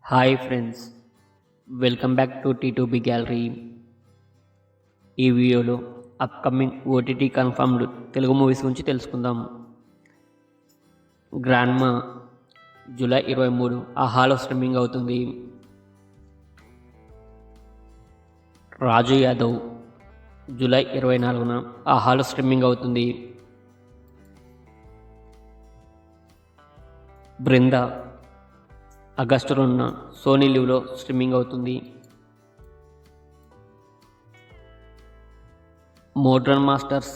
Hi friends, welcome back to T2B gallery. ఈ వీడియోలో upcoming OTT confirmed Telugu movies గురించి తెలుసుకుందాం. గ్రాండ్మా జూలై 23 ఆహాలో స్ట్రీమింగ్ అవుతుంది. రాజు యాదవ్ జూలై 24న ఆహాలో స్ట్రీమింగ్ అవుతుంది. బృంద ఆగస్టు 2న సోనీ లివ్లో స్ట్రీమింగ్ అవుతుంది. మోడ్రన్ మాస్టర్స్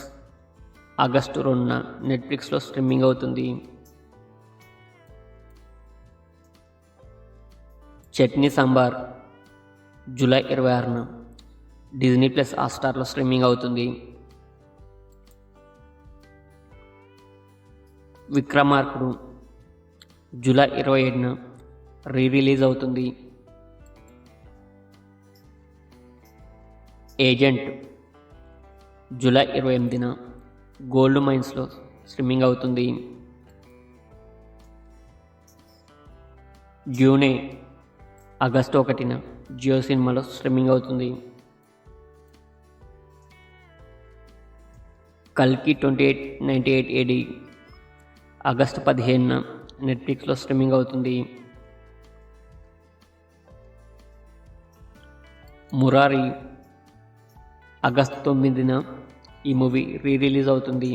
ఆగస్టు 2న నెట్ఫ్లిక్స్లో స్ట్రీమింగ్ అవుతుంది. చట్నీ సాంబార్ జూలై 26న డిజ్నీ ప్లస్ హాట్స్టార్లో స్ట్రీమింగ్ అవుతుంది. విక్రమార్కుడు జూలై 27న రిలీజ్ అవుతుంది. ఏజెంట్ జూలై 28న గోల్డ్ మైన్స్లో స్ట్రీమింగ్ అవుతుంది. డ్యూనే ఆగస్టు 1న జియో సినిమాలో స్ట్రీమింగ్ అవుతుంది. కల్కి 2898 AD ఆగస్టు 15న నెట్ఫ్లిక్స్లో స్ట్రీమింగ్ అవుతుంది. మురారి ఆగస్టు 9న ఈ మూవీ రిలీజ్ అవుతుంది.